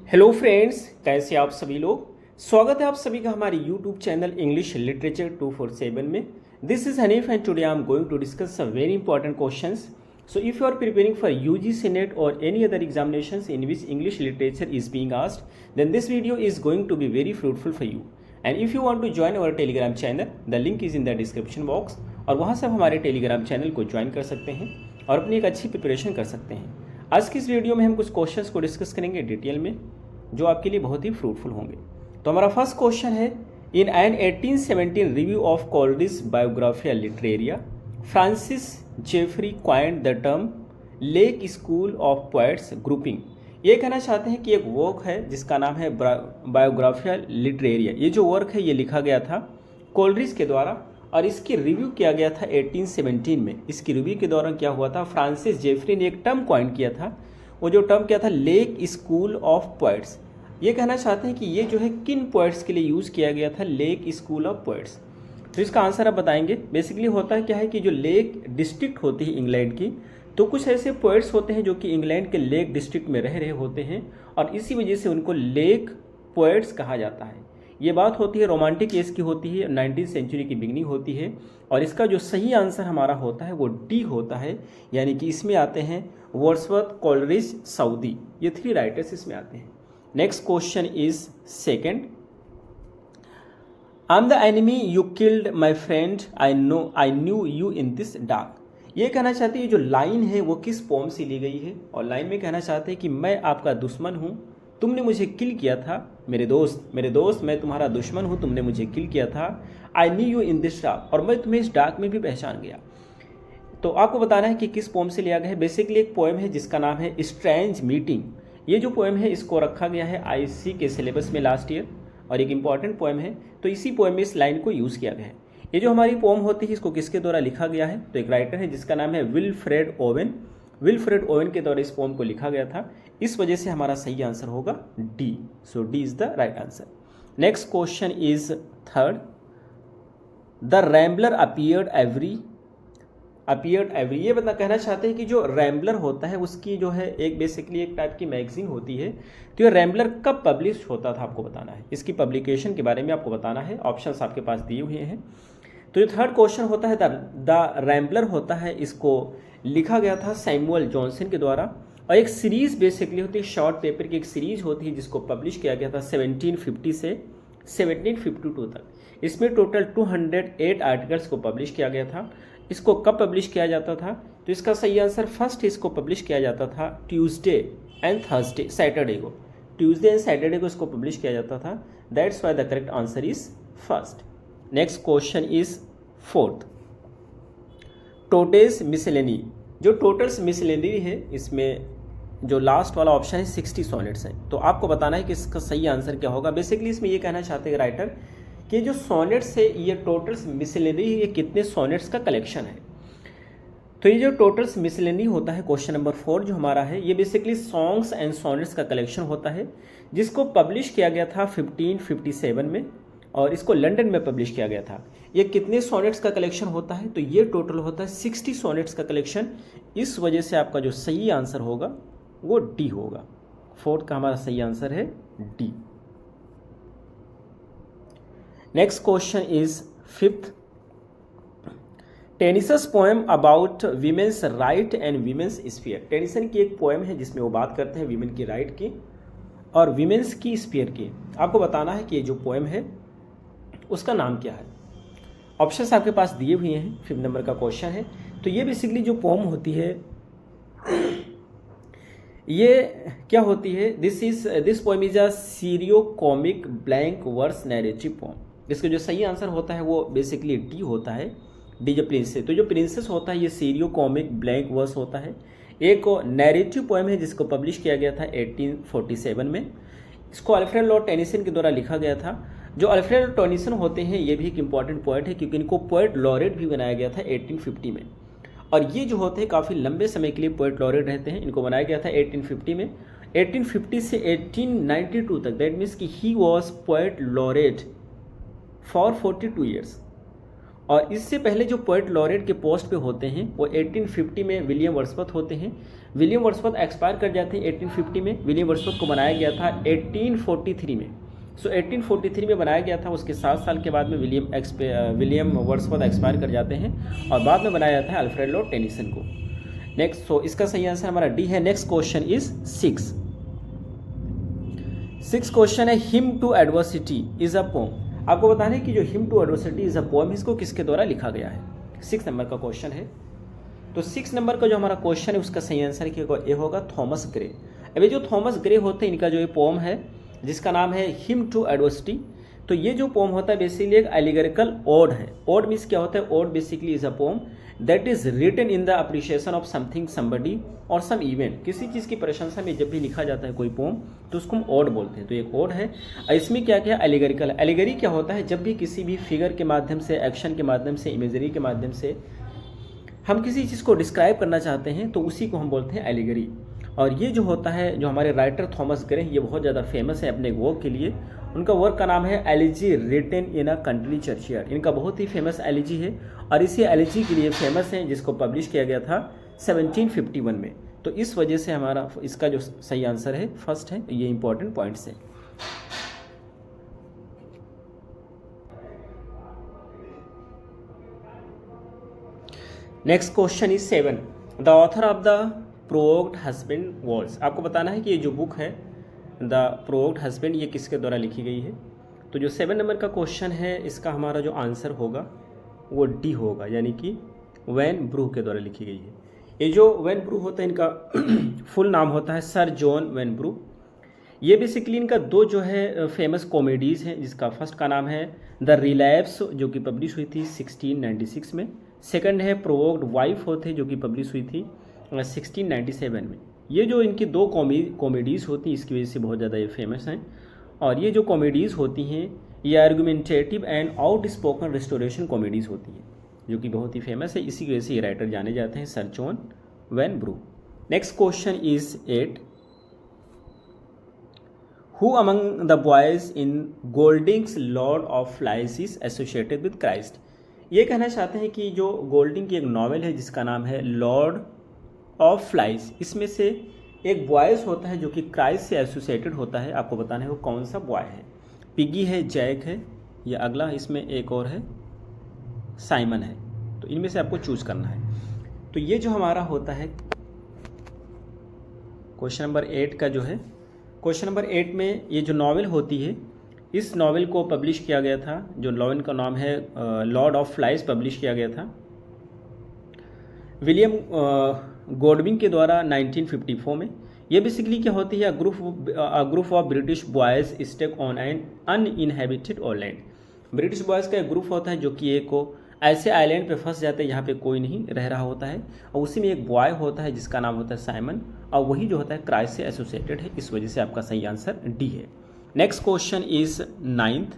Hello friends, कैसे आप सभी लोग। स्वागत है आप सभी का हमारे यूट्यूब चैनल इंग्लिश लिटरेचर 247 में। This is Hanif and today I am going to discuss some very important questions. So if you are preparing for UGC NET or any other examinations in which English literature is being asked, then this video is going to be very fruitful for you. And if you want to join our Telegram channel, the link is in the description box. और वहाँ से आप हमारे Telegram channel को join कर सकते हैं और अपनी एक अच्छी प्रिपरेशन कर सकते हैं. आज की इस वीडियो में हम कुछ क्वेश्चंस को डिस्कस करेंगे डिटेल में, जो आपके लिए बहुत ही फ्रूटफुल होंगे. तो हमारा फर्स्ट क्वेश्चन है, in an 1817 review of Coleridge Biographia Literaria Francis Jeffrey coined the term Lake School of Poets grouping. ये कहना चाहते हैं कि एक वर्क है जिसका नाम है बायोग्राफिया लिटरेरिया. ये जो वर्क है ये लिखा गया था कोलरिज के द्वारा और इसकी रिव्यू किया गया था 1817 में. इसकी रिव्यू के दौरान क्या हुआ था, फ्रांसिस जेफरी ने एक टर्म क्वाइंड किया था. वो जो टर्म क्या था, लेक स्कूल ऑफ पोएट्स. ये कहना चाहते हैं कि ये जो है किन पोएट्स के लिए यूज़ किया गया था, लेक स्कूल ऑफ पोएट्स. तो इसका आंसर आप बताएंगे. बेसिकली होता है क्या है कि जो लेक डिस्ट्रिक्ट होती है इंग्लैंड की, तो कुछ ऐसे पोएट्स होते हैं जो कि इंग्लैंड के लेक डिस्ट्रिक्ट में रह रहे होते हैं और इसी वजह से उनको लेक पोएट्स कहा जाता है. ये बात होती है रोमांटिक एज की होती है, 19वीं सेंचुरी की बिगनिंग होती है. और इसका जो सही आंसर हमारा होता है वो डी होता है, यानी कि इसमें आते हैं वर्ड्सवर्थ, कोलरिज, साउदी. ये 3 राइटर्स इसमें आते हैं. Next question is second, I am the enemy you killed my friend, I knew you in this dark. ये कहना चाहते हैं जो लाइन है वो किस पोम से ली गई है, और लाइन में कहना चाहते हैं कि मैं आपका दुश्मन हूँ, तुमने मुझे किल किया था. मेरे दोस्त मैं तुम्हारा दुश्मन हूँ, तुमने मुझे किल किया था. I knew you in this dark, और मैं तुम्हें इस डार्क में भी पहचान गया. तो आपको बताना है कि किस पोम से लिया गया है. बेसिकली एक पोएम है जिसका नाम है स्ट्रेंज मीटिंग. ये जो पोएम है इसको रखा गया है आईसी के सिलेबस में लास्ट ईयर और एक इंपॉर्टेंट पोएम है. तो इसी पोएम में इस लाइन को यूज़ किया गया है. ये जो हमारी पोएम होती है इसको किसके द्वारा लिखा गया है, तो एक राइटर है जिसका नाम है विल्फ्रेड ओवेन. विल्फ्रेड ओवेन के द्वारा इस पोएम को लिखा गया था. इस वजह से हमारा सही आंसर होगा D. So D is the right answer. Next question is third, the Rambler appeared every. ये बता कहना चाहते हैं कि जो रैम्बलर होता है उसकी जो है एक बेसिकली एक टाइप की मैगजीन होती है. तो ये रैम्बलर कब पब्लिश होता था आपको बताना है, इसकी पब्लिकेशन के बारे में आपको बताना है. ऑप्शंस आपके पास दिए हुए हैं. तो ये थर्ड क्वेश्चन होता है, द रैम्बलर होता है, इसको लिखा गया था सैमुअल जॉनसन के द्वारा और एक सीरीज बेसिकली होती है, शॉर्ट पेपर की एक सीरीज होती है जिसको पब्लिश किया गया था 1750 से 1752 तक. इसमें टोटल 208 आर्टिकल्स को पब्लिश किया गया था. इसको कब पब्लिश किया जाता था, तो इसका सही आंसर फर्स्ट इसको पब्लिश किया जाता था ट्यूसडे एंड थर्सडे, सैटरडे को. ट्यूसडे एंड सैटरडे को इसको पब्लिश किया जाता था. That's why the correct answer is first. Next question is fourth, Tottel's miscellany. जो टोटल्स मिसलेनी है इसमें जो लास्ट वाला ऑप्शन है 60 सोनेट्स हैं. तो आपको बताना है कि इसका सही आंसर क्या होगा. बेसिकली इसमें ये कहना चाहते हैं राइटर कि जो सोनेट्स है ये टोटल्स मिसलेनी, ये कितने सोनेट्स का कलेक्शन है. तो ये जो टोटल्स मिसलेनी होता है क्वेश्चन नंबर 4 जो हमारा है, ये बेसिकली सॉन्ग्स एंड सोनेट्स का कलेक्शन होता है जिसको पब्लिश किया गया था 1557 में और इसको लंदन में पब्लिश किया गया था. ये कितने सोनेट्स का कलेक्शन होता है, तो ये टोटल होता है 60 सोनेट्स का कलेक्शन. इस वजह से आपका जो सही आंसर होगा वो डी होगा. फोर्थ का हमारा सही आंसर है D. Next question is fifth, Tennyson's poem about women's right and women's sphere. Tennyson की एक पोएम है जिसमें वो बात करते हैं वीमेन की राइट की और वीमेंस की स्फीयर की. आपको बताना है कि ये जो पोएम है उसका नाम क्या है. ऑप्शंस आपके पास दिए हुए हैं. 5 नंबर का क्वेश्चन है. तो ये बेसिकली जो पोएम होती है ये क्या होती है, this poem is a serio comic blank verse narrative poem. इसका जो सही आंसर होता है वो बेसिकली डी होता है. डी जो प्रिंसेस, तो जो प्रिंसेस होता है ये सीरियो कॉमिक ब्लैंक वर्स होता है. एक नैरेटिव पोएम है जिसको पब्लिश किया गया था 1847 में. इसको अल्फ्रेड लॉर्ड टेनिसन के द्वारा लिखा गया था. जो अल्फ्रेड लॉर्ड टेनिसन होते हैं ये भी एक इंपॉर्टेंट पोएट है क्योंकि इनको पोएट लॉरेट भी बनाया गया था 1850 में. और ये जो होते हैं काफ़ी लंबे समय के लिए पोएट लॉरेट रहते हैं. इनको बनाया गया था 1850 में. 1850 से 1892 तक, दैट मीन्स कि he was poet laureate for 42 years. और इससे पहले जो पोएट लॉरेट के पोस्ट पे होते हैं वो 1850 में विलियम वर्ड्सवर्थ होते हैं। विलियम वर्ड्सवर्थ एक्सपायर कर जाते हैं 1850 में। विलियम वर्ड्सवर्थ को बनाया गया था 1843 में। 1843 में बनाया गया था। उसके 7 साल के बाद में विलियम वर्ड्सवर्थ एक्सपायर कर जाते हैं और बाद में बनाया जाता है अल्फ्रेड लॉर्ड टेनिसन को। नेक्स्ट, सो इसका सही आंसर हमारा डी है। नेक्स्ट क्वेश्चन इज 6 क्वेश्चन है, hymn to adversity is a poem. आपको बताना है कि जो hymn to adversity is a poem, इसको किसके द्वारा लिखा गया है। 6 नंबर का क्वेश्चन है। तो 6 नंबर का जो हमारा क्वेश्चन है उसका सही आंसर ये होगा थॉमस ग्रे। अभी जो थॉमस ग्रे होते हैं, इनका जो ये पोम है जिसका नाम है हिम टू एडवर्सिटी, तो ये जो पोम होता है बेसिकली एक एलिगोरिकल ओड है। ओड मीन्स क्या होता है? Ode basically is a poem that is written in the appreciation of something, somebody और सम इवेंट। किसी चीज़ की प्रशंसा में जब भी लिखा जाता है कोई पोम तो उसको हम ओड बोलते हैं। तो एक ओड है। इसमें क्या क्या एलिगोरिकल। एलिगरी क्या होता है? जब भी किसी भी फिगर के माध्यम से, एक्शन के माध्यम से, इमेजरी के माध्यम से हम किसी चीज़ को डिस्क्राइब करना चाहते हैं तो उसी को हम बोलते हैं एलिगरी। और ये जो होता है, जो हमारे राइटर थॉमस ग्रे, ये बहुत ज़्यादा फेमस है अपने वर्क के लिए। उनका वर्क का नाम है elegy written in a country churchyard. इनका बहुत ही फेमस एलिजी है और इसी एलिजी के लिए फेमस है जिसको पब्लिश किया गया था 1751 में। तो इस वजह से हमारा इसका जो सही आंसर है फर्स्ट है। ये इंपॉर्टेंट पॉइंट्स है। Next question is 7, the author of the provoked husband was. आपको बताना है कि ये जो बुक है द प्रोवोक्ड हस्बैंड, ये किसके द्वारा लिखी गई है। तो जो 7 नंबर का क्वेश्चन है इसका हमारा जो आंसर होगा वो डी होगा, यानी कि वैन ब्रू के द्वारा लिखी गई है। ये जो वैन ब्रू होता है, इनका फुल नाम होता है सर जॉन वैन ब्रू। ये बेसिकली इनका 2 जो है फेमस कॉमेडीज़ हैं, जिसका फर्स्ट का नाम है द रिलैप्स जो कि पब्लिश हुई थी 1696 में। सेकंड है प्रोवोक्ड वाइफ होते जो कि पब्लिश हुई थी 1697 में। ये जो इनकी 2 कॉमेडीज़ होती हैं इसकी वजह से बहुत ज़्यादा ये फेमस हैं। और ये जो कॉमेडीज़ होती हैं ये argumentative and out spoken restoration comedies होती हैं जो कि बहुत ही फेमस है। इसी की वजह से ये राइटर जाने जाते हैं sir John Vanbrugh. Next question is 8, who among the boys in Golding's Lord of Flies is associated with Christ. ये कहना चाहते हैं कि जो गोल्डिंग की एक नॉवेल है जिसका नाम है लॉर्ड ऑफ फ्लाइज, इसमें से एक बॉयज होता है जो कि क्राइस्ट से एसोसिएटेड होता है। आपको बताना है वो कौन सा बॉय है। पिगी है, जैक है, या अगला इसमें एक और है साइमन है। तो इनमें से आपको चूज करना है। तो ये जो हमारा होता है क्वेश्चन नंबर 8 का जो है, क्वेश्चन नंबर 8 में ये जो नॉवेल होती है, इस नॉवेल को पब्लिश किया गया था, जो नॉवेल का नाम है लॉर्ड ऑफ फ्लाइज, पब्लिश किया गया था विलियम गॉडविन के द्वारा 1954 में। ये बेसिकली क्या होती है? Group of British boys stuck on an uninhabited island. British boys का एक ग्रुप होता है जो कि एक ऐसे आइलैंड पे फंस जाते हैं जहाँ पे कोई नहीं रह रहा होता है, और उसी में एक बॉय होता है जिसका नाम होता है साइमन, और वही जो होता है क्राइस्ट से एसोसिएटेड है। इस वजह से आपका सही आंसर डी है। Next question is 9th,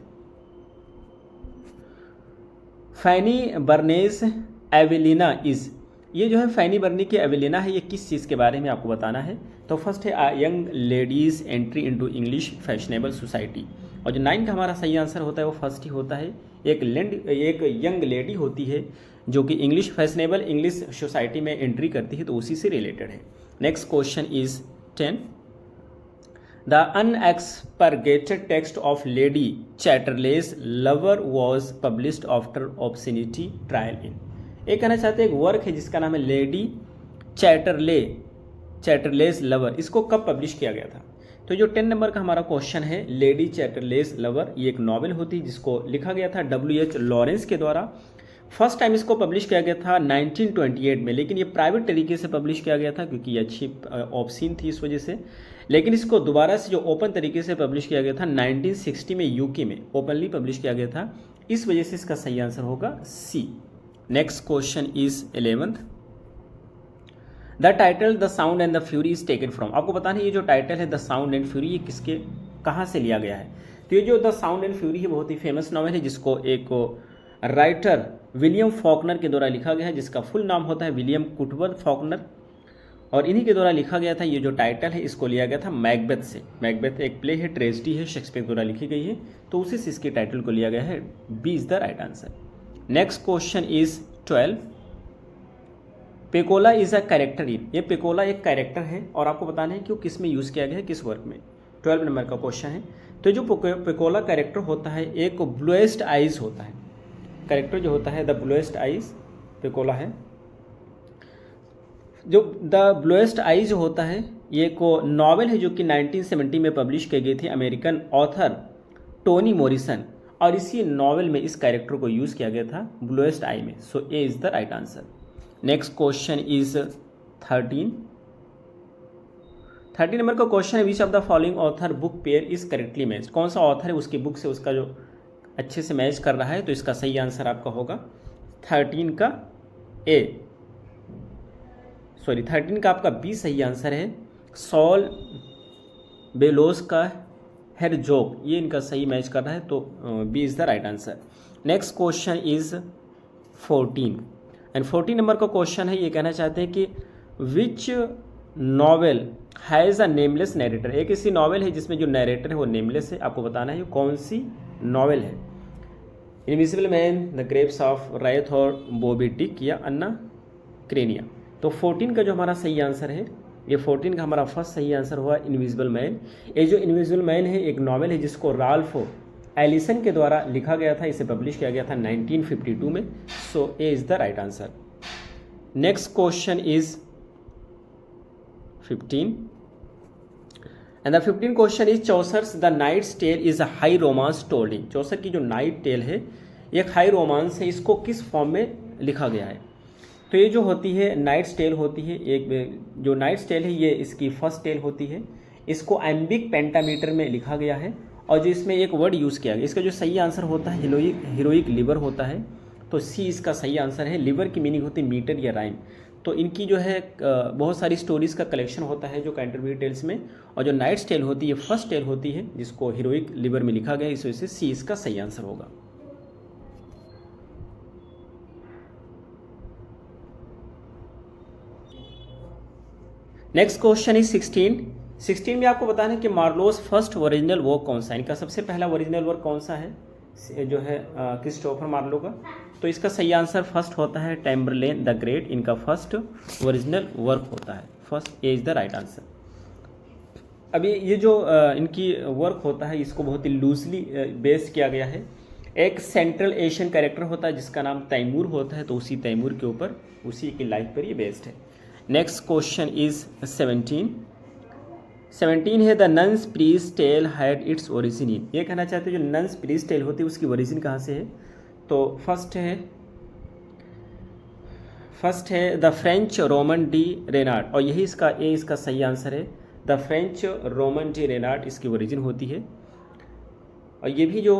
Fanny Burney's Evelina is. ये जो है फैनी बर्नी की एवेलिना है, ये किस चीज़ के बारे में आपको बताना है। तो फर्स्ट है young ladies entry into English fashionable society, और जो 9 का हमारा सही आंसर होता है वो फर्स्ट ही होता है। एक यंग लेडी होती है जो कि इंग्लिश फैशनेबल इंग्लिश सोसाइटी में एंट्री करती है, तो उसी से रिलेटेड है। Next question is 10, the unexpurgated text of Lady Chatterley's lover was published after obscenity trial in. एक कहना चाहते हैं एक वर्क है जिसका नाम है लेडी चैटरलेस लवर, इसको कब पब्लिश किया गया था। तो जो 10 नंबर का हमारा क्वेश्चन है लेडी चैटरलेस लवर, ये एक नॉवेल होती है जिसको लिखा गया था W.H. लॉरेंस के द्वारा। फर्स्ट टाइम इसको पब्लिश किया गया था 1928 में, लेकिन ये प्राइवेट तरीके से पब्लिश किया गया था क्योंकि ये अच्छी ऑप्शन थी इस वजह से। लेकिन इसको दोबारा से जो ओपन तरीके से पब्लिश किया गया था 1960 में यूके में ओपनली पब्लिश किया गया था, इस वजह से इसका सही आंसर होगा C. Next question is 11th, the title the sound and the fury is taken from. आपको बताना है ये जो टाइटल है द साउंड एंड फ्यूरी, ये किसके कहाँ से लिया गया है। तो ये जो द साउंड एंड फ्यूरी है बहुत ही फेमस नॉवेल है जिसको एक राइटर विलियम फॉकनर के द्वारा लिखा गया है, जिसका फुल नाम होता है विलियम कुटवर्थ फॉकनर, और इन्हीं के द्वारा लिखा गया था। ये जो टाइटल है इसको लिया गया था मैकबेथ से। मैकबेथ एक प्ले है, ट्रेजेडी है, शेक्सपियर द्वारा लिखी गई है, तो उसी से इसके टाइटल को लिया गया है। B is the right answer. Next question is 12, Pecola is a character in, ये पेकोला एक कैरेक्टर है और आपको बताना है कि वो किस में यूज़ किया गया है, किस वर्क में। 12 नंबर का क्वेश्चन है। तो जो पेकोला कैरेक्टर होता है एक ब्लूएस्ट आइज होता है, कैरेक्टर जो होता है द ब्लूएस्ट आइज पेकोला है। जो द ब्लूएस्ट आइज होता है ये एक नॉवेल है जो कि 1970 में पब्लिश की गई थी अमेरिकन ऑथर टोनी मॉरिसन, और इसी नॉवेल में इस कैरेक्टर को यूज़ किया गया था ब्लूएस्ट आई में। So A is the right answer. Next question is 13 number का क्वेश्चन है, which of the following author book pair is correctly match, कौन सा ऑथर है उसकी बुक से उसका जो अच्छे से मैच कर रहा है, तो इसका सही आंसर आपका होगा 13 का ए, सॉरी 13 का आपका बी सही आंसर है। सॉल बेलोस का हेरजोग, ये इनका सही मैच कर रहा है, तो B is the right answer. Next question is 14 and 14 number का क्वेश्चन है, ये कहना चाहते हैं कि which novel has a nameless narrator, एक ऐसी नॉवेल है जिसमें जो नरेटर है वो नेमलेस है, आपको बताना है कौन सी नॉवेल है। Invisible man, the grapes of wrath और बॉबी डिक या अन्ना क्रेनिया। तो 14 का जो हमारा सही आंसर है, ये 14 का हमारा फर्स्ट सही आंसर हुआ इनविजिबल मैन। ये जो इनविजिबल मैन है एक नॉवेल है जिसको राल्फ एलिसन के द्वारा लिखा गया था, इसे पब्लिश किया गया था 1952 में। So A is the right answer. Next question is 15 and the 15 question is Chaucer's the knight's tale is a high romance told in, Chaucer की जो नाइट टेल है ये एक हाई रोमांस है, इसको किस फॉर्म में लिखा गया है। तो ये जो होती है नाइट्स टेल होती है, एक जो नाइट्स टेल है ये इसकी फर्स्ट टेल होती है, इसको एम्बिक पेंटामीटर में लिखा गया है, और जो इसमें एक वर्ड यूज़ किया गया, इसका जो सही आंसर होता है हीरोइक लिवर होता है, तो सी इसका सही आंसर है। लिवर की मीनिंग होती है मीटर या राइम। तो इनकी जो है बहुत सारी स्टोरीज़ का कलेक्शन होता है जो कैंटरबरी टेल्स में, और जो नाइट्स टेल होती है फर्स्ट टेल होती है जिसको हीरोइक लिवर में लिखा गया, इस वजह से सी इसका सही आंसर होगा। नेक्स्ट क्वेश्चन इज 16 में आपको बताना है कि मार्लोस फर्स्ट ओरिजिनल वर्क कौन सा है, इनका सबसे पहला ओरिजिनल वर्क कौन सा है जो है क्रिस्टोफर मार्लो का। तो इसका सही आंसर फर्स्ट होता है टैम्बरलेन द ग्रेट, इनका फर्स्ट ओरिजिनल वर्क होता है, first A is the right answer. अभी ये जो इनकी वर्क होता है इसको बहुत ही लूजली बेस्ड किया गया है। एक सेंट्रल एशियन कैरेक्टर होता है जिसका नाम तैमूर होता है, तो उसी तैमूर के ऊपर उसी की लाइफ पर ये बेस्ड है। नेक्स्ट क्वेश्चन इज 17 है the nun's priest tale had its origin in, ये कहना चाहते हैं जो नन्स प्रीस्ट टेल होती है उसकी ओरिजिन कहाँ से है। तो फर्स्ट है the French roman de Renard, और यही इसका सही आंसर है, the French roman de Renard इसकी ओरिजिन होती है। और ये भी जो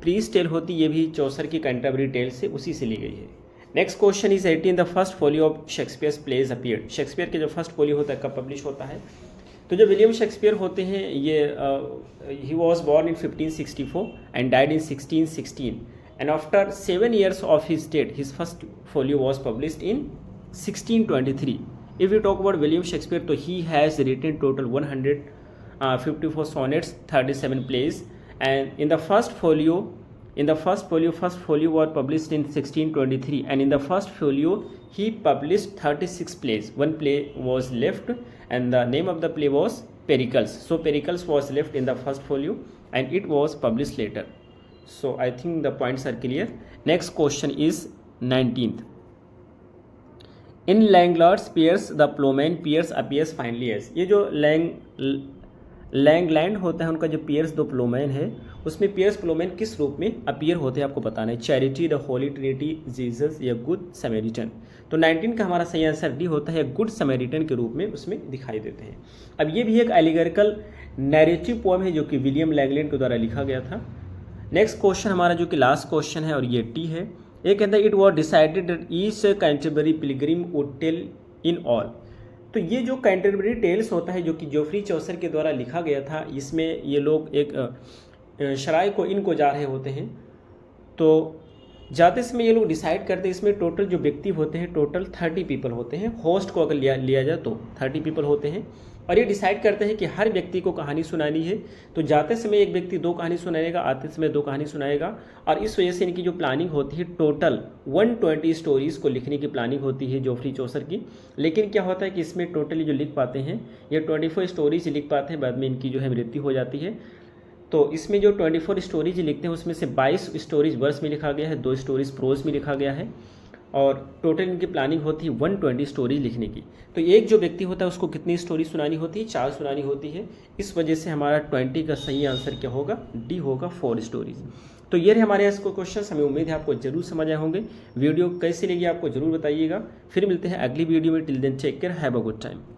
प्रीस्ट टेल होती है ये भी चौसर की कैंटरबरी टेल से उसी से ली गई है। Next question is 18 the first folio of Shakespeare's plays appeared, Shakespeare के जो फर्स्ट फोलियो होता है कब पब्लिश होता है। तो जो विलियम शेक्सपियर होते हैं ये he was born in 1564 and died in 1616 and after 7 years of his death his first folio was published in 1623। If you talk about William Shakespeare तो he has written total 154 sonnets, 37 plays, and in the first folio was published in 1623, and in the first folio he published 36 plays. One play was left and the name of the play was Pericles. So Pericles was left in the first folio and it was published later. So I think the points are clear. Next question is 19th. In Langland's Piers the Plowman Piers appears finally as, ये जो Langland होता है उनका जो piers दो Plowman है उसमें piers Plowman किस रूप में अपीयर होते हैं आपको बताना है, charity, the Holi Trinity, Jesus या गुड समैरिटन। तो 19 का हमारा सही आंसर डी होता है, गुड समैरिटन के रूप में उसमें दिखाई देते हैं। अब ये भी एक एलिगरिकल नैरेटिव पोएम है जो कि विलियम लैंगलैंड के द्वारा लिखा गया था। नेक्स्ट क्वेश्चन हमारा जो कि लास्ट क्वेश्चन है और ये टी है, ये कहता है it was decided that each Canterbury pilgrim would tell in all. तो ये जो कैंटरबरी टेल्स होता है जो कि जोफ्री चौसर के द्वारा लिखा गया था, इसमें ये लोग एक शराय को इनको जा रहे होते हैं, तो जाते समय ये लोग डिसाइड करते हैं इसमें टोटल जो व्यक्ति होते हैं टोटल 30 पीपल होते हैं, होस्ट को अगर लिया जाए तो 30 पीपल होते हैं। और ये डिसाइड करते हैं कि हर व्यक्ति को कहानी सुनानी है। तो जाते समय एक व्यक्ति 2 कहानी सुनाएगा, आते समय 2 कहानी सुनाएगा, और इस वजह से इनकी जो प्लानिंग होती है टोटल 120 स्टोरीज़ को लिखने की प्लानिंग होती है जोफ्री चौसर की। लेकिन क्या होता है कि इसमें टोटली जो लिख पाते हैं ये 24 स्टोरीज लिख पाते हैं, बाद में इनकी जो है मृत्यु हो जाती है। तो इसमें जो 24 स्टोरीज लिखते हैं उसमें से 22 स्टोरीज वर्स में लिखा गया है, 2 स्टोरीज प्रोज में लिखा गया है, और टोटल इनकी प्लानिंग होती है 120 स्टोरी लिखने की। तो एक जो व्यक्ति होता है उसको कितनी स्टोरी सुनानी होती है? 4 सुनानी होती है। इस वजह से हमारा 20 का सही आंसर क्या होगा? डी होगा, 4 स्टोरीज। तो ये रहे हमारे इसको क्वेश्चन। हमें उम्मीद है आपको जरूर समझ आए होंगे। वीडियो कैसी लगी आपको जरूर बताइएगा। फिर मिलते हैं अगली वीडियो में। Till then take care, have a good time.